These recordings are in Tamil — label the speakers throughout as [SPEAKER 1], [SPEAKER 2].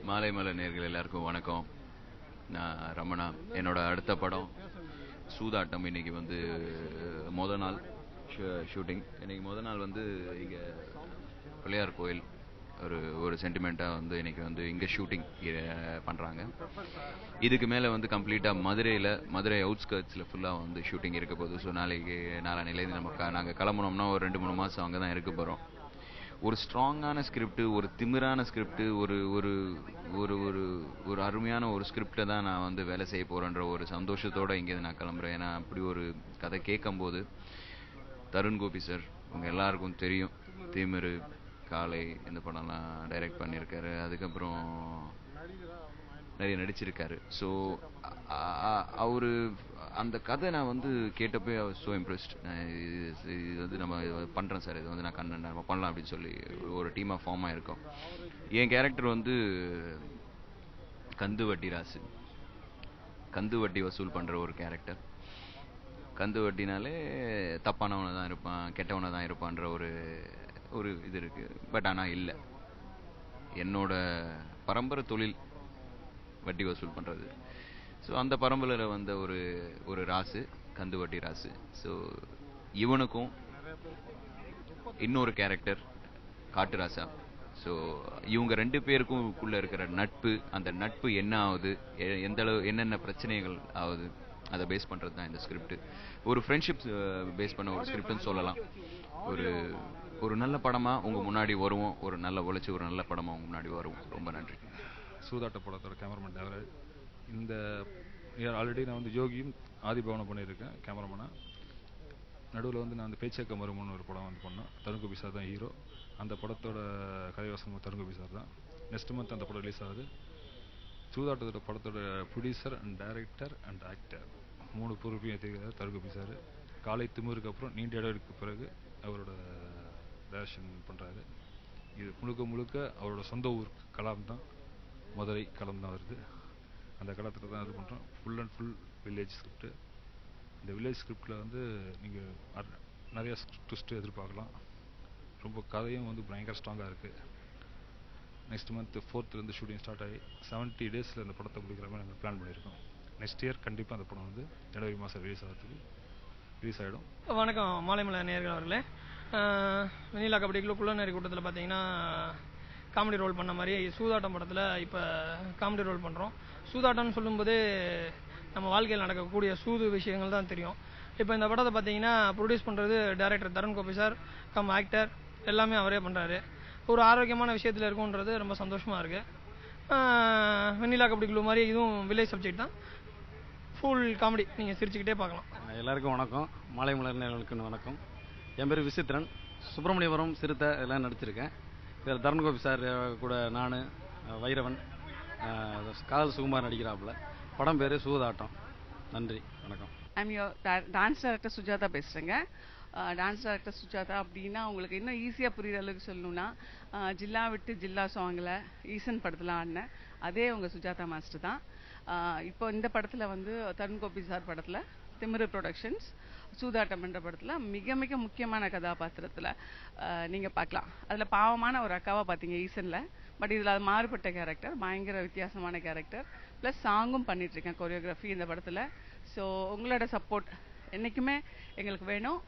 [SPEAKER 1] மாலை மலர் நேயர்கள் எல்லாருக்கும் வணக்கம். நான் ரமணா. என்னோட அடுத்த படம் சூதாட்டம். இன்னைக்கு வந்து முத நாள் ஷூட்டிங். இன்னைக்கு முத நாள் வந்து இங்கே பிள்ளையார் கோயில் ஒரு சென்டிமெண்ட்டாக வந்து இன்னைக்கு வந்து இங்கே ஷூட்டிங் பண்ணுறாங்க. இதுக்கு மேலே வந்து கம்ப்ளீட்டாக மதுரை அவுட்ஸ்கர்ட்ஸில் ஃபுல்லாக வந்து ஷூட்டிங் இருக்க போகுது. ஸோ நாளையிலேருந்து நாங்கள் கிளம்புனோம்னா ஒரு 2-3 மாதம் அங்கே தான் இருக்க போகிறோம். ஒரு ஸ்ட்ராங்கான ஸ்கிரிப்ட், ஒரு திமிரான ஸ்கிரிப்ட், ஒரு ஒரு ஒரு ஒரு ஒரு அருமையான ஒரு ஸ்கிரிப்டை தான் நான் வந்து வேலை செய்ய போகிறேன்ற ஒரு சந்தோஷத்தோடு இங்கேருந்து நான் கிளம்புறேன். ஏன்னா அப்படி ஒரு கதை கேட்கும்போது தருண் கோபி சார் உங்கள் எல்லாருக்கும் தெரியும். திமிரு, காலை இந்த படம்லாம் டைரக்ட் பண்ணியிருக்காரு. அதுக்கப்புறம் நிறைய நடிச்சிருக்காரு. ஸோ அவரு அந்த கதை நான் வந்து கேட்டப்போ ஸோ இம்ப்ரெஸ்ட். இது வந்து நம்ம பண்ணுறேன் சார், இது வந்து நம்ம பண்ணலாம் அப்படின்னு சொல்லி ஒரு டீமாக ஃபார்ம் ஆகிருக்கோம். என் கேரக்டர் வந்து கந்து வட்டி ராசு. கந்து வட்டி வசூல் பண்ணுற ஒரு கேரக்டர். கந்து வட்டினாலே தப்பானவனை தான் இருப்பான், கெட்டவனை தான் இருப்பான்ற ஒரு இது இருக்குது. பட் ஆனால் இல்லை, என்னோட பரம்பரை தொழில் வட்டி வசூல் பண்ணுறது. ஸோ அந்த பரம்பரையில் வந்த ஒரு ராசு, கந்து வட்டி ராசு. ஸோ இவனுக்கும் இன்னொரு கேரக்டர் காட்டு ராசா. ஸோ இவங்க 2 பேருக்குள்ள இருக்கிற நட்பு, அந்த நட்பு என்ன ஆகுது, எந்த அளவு என்னென்ன பிரச்சனைகள் ஆகுது, அதை பேஸ் பண்ணுறது தான் இந்த ஸ்கிரிப்ட். ஒரு ஃப்ரெண்ட்ஷிப் பேஸ் பண்ண ஒரு ஸ்கிரிப்ட்னு சொல்லலாம். ஒரு நல்ல படமாக உங்கள் முன்னாடி வருவோம். ஒரு நல்ல உழைச்சி ஒரு நல்ல படமாக உங்கள் முன்னாடி வருவோம். ரொம்ப நன்றி.
[SPEAKER 2] சூதாட்ட படத்தோட கேமராமேன் தேவராஜ். இந்த ஆல்ரெடி நான் வந்து யோகியும் ஆதிபவனம் பண்ணியிருக்கேன் கேமராமேனாக. நடுவில் வந்து நான் அந்த பேச்சக்க மருமன்னு ஒரு படம் வந்து பண்ணேன். தருண் கோபி சார் தான் ஹீரோ. அந்த படத்தோட கதைவசம் தருண் கோபி சார் தான். நெக்ஸ்ட் மந்த் அந்த படம் ரிலீஸ் ஆகுது. சூதாட்டத்தோட படத்தோட producer and director and actor 3 பொறுப்பையும் ஏற்றிருக்கிறார் தருண் கோபி சார். காலை திமுருக்கு அப்புறம் நீண்ட இடைவெளிக்கு பிறகு அவரோட டைரக்ஷன் பண்ணுறாரு. இது முழுக்க அவரோட சொந்த ஊர் களம் தான், மதுரை களம் தான் வருது. அந்த களத்தில் தான் இது பண்ணுறோம். Full and full village script. இந்த வில்லேஜ் ஸ்கிரிப்டில் வந்து நீங்கள் நிறைய ட்விஸ்ட்டு எதிர்பார்க்கலாம். ரொம்ப கதையும் வந்து பயங்கர ஸ்ட்ராங்காக இருக்குது. Next month 4th shooting start ஆகி 70 டேஸில் இந்த படத்தை முடிக்கிற மாதிரி நாங்கள் பிளான் பண்ணியிருக்கோம். நெக்ஸ்ட் இயர் கண்டிப்பாக அந்த படம் வந்து ஜனவரி மாதம் ரிலீஸ் ஆகிடும்.
[SPEAKER 3] வணக்கம் மாலை மலர் நேயர்கள் அவர்களே. வெண்ணிலா கபடி கிளப் குள்ளநரி கூட்டத்தில் பார்த்தீங்கன்னா காமெடி ரோல் பண்ண மாதிரி சூதாட்டம் படத்தில் இப்போ காமெடி ரோல் பண்ணுறோம். சூதாட்டம்னு சொல்லும்போது நம்ம வாழ்க்கையில் நடக்கக்கூடிய சூது விஷயங்கள் தான் தெரியும். இப்போ இந்த படத்தை பார்த்தீங்கன்னா ப்ரொடியூஸ் பண்ணுறது director Tarun Gopi sir, actor எல்லாமே அவரே பண்ணுறாரு. ஒரு ஆரோக்கியமான விஷயத்தில் இருக்குன்றது ரொம்ப சந்தோஷமாக இருக்குது. வெண்ணிலா கபடி கிளப் மாதிரி இதுவும் வில்லேஜ் சப்ஜெக்ட் தான். ஃபுல் காமெடி, நீங்கள் சிரிச்சுக்கிட்டே பார்க்கலாம்.
[SPEAKER 4] எல்லாருக்கும் வணக்கம். மாலை மலர் நேயர்களுக்கு வணக்கம். என் பேர் விசித்திரன். சுப்பிரமணியபுரம் சிறுத்தை எல்லாம் நடிச்சிருக்கேன். இதில் தருண் கோபி சார் கூட நான், வைரவன், காதல் சுகுமார் நடிக்கிறாப்புல. படம் பேர் சூதாட்டம். நன்றி, வணக்கம்.
[SPEAKER 5] I'm your dance director Sujatha பேசுகிறேங்க. டான்ஸ் டைரக்டர் சுஜாதா அப்படின்னா உங்களுக்கு இன்னும் ஈஸியாக புரிகிற அளவுக்கு சொல்லணும்னா, ஜில்லா விட்டு ஜில்லா சாங்கில் ஈசன் படத்தில் ஆடினேன் அதே உங்கள் சுஜாதா மாஸ்டர் தான். இப்போ இந்த படத்தில் வந்து தருண் கோபி சார் படத்தில் திமிரு ப்ரொடக்ஷன்ஸ் சூதாட்டம் என்ற படத்தில் மிக மிக முக்கியமான கதாபாத்திரத்தில் நீங்கள் பார்க்கலாம். அதில் பாவமான ஒரு அக்காவை பார்த்தீங்க ஈசனில். பட் இதில் அது மாறுபட்ட கேரக்டர், பயங்கர வித்தியாசமான கேரக்டர். ப்ளஸ் சாங்கும் பண்ணிகிட்ருக்கேன், கொரியோகிராஃபி இந்த படத்தில். ஸோ உங்களோட சப்போர்ட் என்றைக்குமே எங்களுக்கு வேணும்.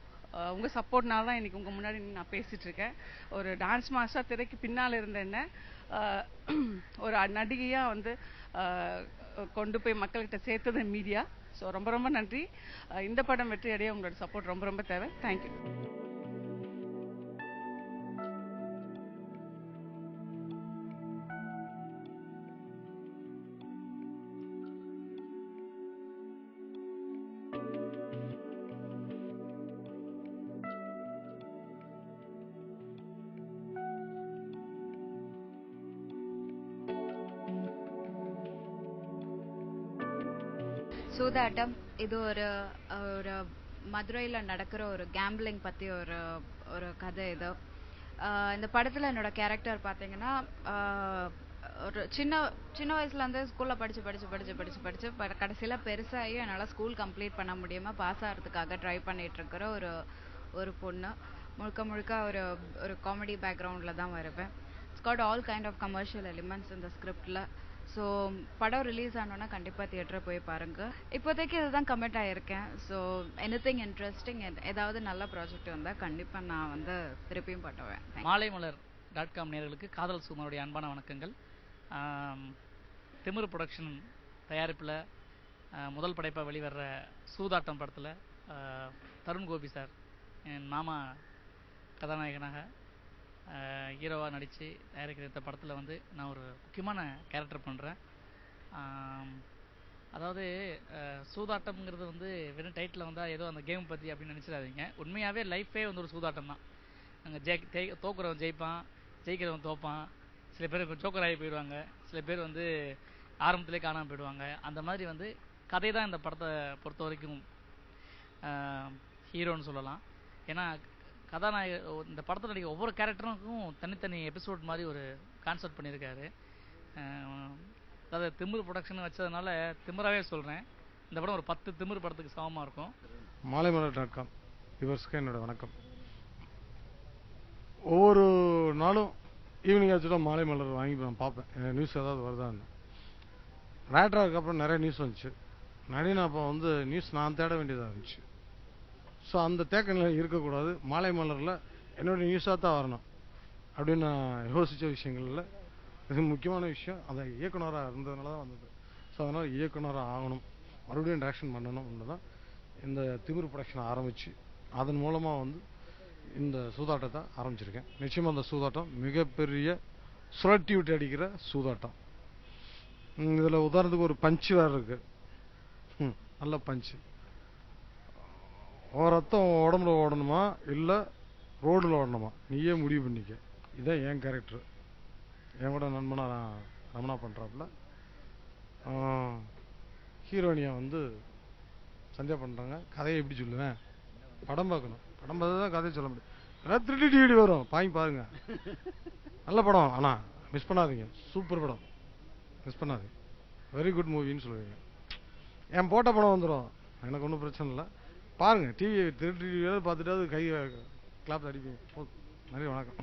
[SPEAKER 5] உங்கள் சப்போர்ட்னால தான் இன்றைக்கி உங்கள் முன்னாடி நான் பேசிகிட்ருக்கேன். ஒரு டான்ஸ் மாஸ்டராக திரைக்கு பின்னால் இருந்த என்ன ஒரு நடிகையாக வந்து கொண்டு போய் மக்கள்கிட்ட சேர்த்தது மீடியா. ஸோ ரொம்ப ரொம்ப நன்றி. இந்த படம் வெற்றி அடைய உங்களோட சப்போர்ட் ரொம்ப ரொம்ப தேவை. தேங்க்யூ.
[SPEAKER 6] சூதாட்டம் இது ஒரு மதுரையில் நடக்கிற ஒரு கேம்பிளிங் பற்றி ஒரு கதை. இது இந்த படத்தில் என்னோட கேரக்டர் பார்த்தீங்கன்னா ஒரு சின்ன வயசுலேருந்து ஸ்கூலில் படித்து கடைசியில் பெருசாகி என்னால் ஸ்கூல் கம்ப்ளீட் பண்ண முடியாமல் பாஸ் ஆகிறதுக்காக ட்ரை பண்ணிகிட்ருக்கிற ஒரு பொண்ணு. முழுக்க ஒரு காமெடி பேக்ரவுண்டில் தான் வருவேன். It's got all kind of commercial elements இந்த ஸ்கிரிப்டில். ஸோ படம் ரிலீஸ் ஆனோன்னா கண்டிப்பாக தியேட்டரை போய் பாருங்கள். இப்போதைக்கு இதுதான் கமிட் ஆகியிருக்கேன். ஸோ எனிதிங் இன்ட்ரெஸ்டிங், ஏதாவது நல்ல ப்ராஜெக்ட் வந்தால் கண்டிப்பாக நான் வந்து திருப்பியும் பண்ணுவேன்.
[SPEAKER 7] மாலைமலர்.com நேயர்களுக்கு காதல் சுகுமாருடைய அன்பான வணக்கங்கள். திமிரு ப்ரொடக்ஷன் தயாரிப்பில் முதல் படைப்பாக வெளிவர்ற சூதாட்டம் படத்தில் தருண் கோபி சார் என் மாமா கதாநாயகனாக ஹீரோவாக நடித்து தயாரிக்கிற இந்த படத்தில் வந்து நான் ஒரு முக்கியமான கேரக்டர் பண்ணுறேன். அதாவது சூதாட்டம்ங்கிறது வந்து வெறும் டைட்டில் வந்தால் ஏதோ அந்த கேம் பற்றி அப்படின்னு நினச்சிடாதீங்க. உண்மையாகவே லைஃபே வந்து ஒரு சூதாட்டம் தான். அங்கே தோக்குறவன் ஜெயிப்பான், ஜெயிக்கிறவன் தோப்பான், சில பேர் ஜோக்கர் ஆகி போயிடுவாங்க, சில பேர் வந்து ஆரம்பத்திலே காணாமல் போயிடுவாங்க. அந்த மாதிரி வந்து கதை தான் இந்த படத்தை பொறுத்த வரைக்கும் ஹீரோன்னு சொல்லலாம். ஏன்னா கதாநாயகர் இந்த படத்தில் நடிக்க ஒவ்வொரு கேரக்டருக்கும் தனித்தனி எபிசோட் மாதிரி ஒரு கான்செப்ட் பண்ணியிருக்காரு. அதாவது திமிரு ப்ரொடக்ஷன் வச்சதுனால திமிராகவே சொல்கிறேன், இந்த படம் ஒரு 10 திமிரு படத்துக்கு சமமாக இருக்கும்.
[SPEAKER 8] மாலைமலர்.com வியூவர்ஸ்க்கு என்னோட வணக்கம். ஒவ்வொரு நாளும் ஈவினிங் ஆச்சுட்டா மாலை மலர் வாங்கி நான் பார்ப்பேன், நியூஸ் ஏதாவது வருதான்னு. ரேட்ராக்கு அப்புறம் நிறைய நியூஸ் வந்துச்சு. நிறைய அப்போ வந்து நியூஸ் நான் தேட வேண்டியதாக இருந்துச்சு. ஸோ அந்த தேக்கநிலை இருக்கக்கூடாது, மாலை மலரில் என்னோடய நியூஸாக தான் வரணும் அப்படின்னு நான் யோசித்த விஷயங்களில் இது முக்கியமான விஷயம். அந்த இயக்குனராக இருந்ததுனால தான் வந்தது. ஸோ அதனால் இயக்குனராக ஆகணும், மறுபடியும் டைரக்ஷன் பண்ணணும்னு தான் இந்த திமிரு ப்ரொடக்ஷன் ஆரம்பித்து அதன் மூலமாக வந்து இந்த சூதாட்டத்தை ஆரம்பிச்சிருக்கேன். நிச்சயமாக அந்த சூதாட்டம் மிகப்பெரிய சுழட்டி விட்டு அடிக்கிற சூதாட்டம். இதில் உதாரணத்துக்கு ஒரு பஞ்சு வேறு இருக்குது, நல்ல பஞ்சு. ரத்தம் உடம்புல ஓடணுமா இல்லை ரோடில் ஓடணுமா நீயே முடிவு பண்ணிக்க. இதுதான் என் கேரக்டர். என் கூட நண்பனாக ரமணா பண்ணுறாப்புல. ஹீரோயினியை வந்து சந்தியா பண்ணுறாங்க. கதையை எப்படி சொல்லுவேன், படம் பார்க்கணும், படம் பார்த்து தான் கதையை சொல்ல முடியும். ஏதாவது 3D DVD வரும், வாங்கி பாருங்க, நல்ல படம். ஆனால் மிஸ் பண்ணாதீங்க, சூப்பர் படம், மிஸ் பண்ணாதீங்க, வெரி குட் மூவின்னு சொல்லுவீங்க. என் போட்ட படம் வந்துடும், எனக்கு ஒன்றும் பிரச்சனை இல்லை. பாருங்கள், டிவி 3D பார்த்துட்டு கை கிளாப் அடிப்பீங்க. நிறைய வணக்கம்.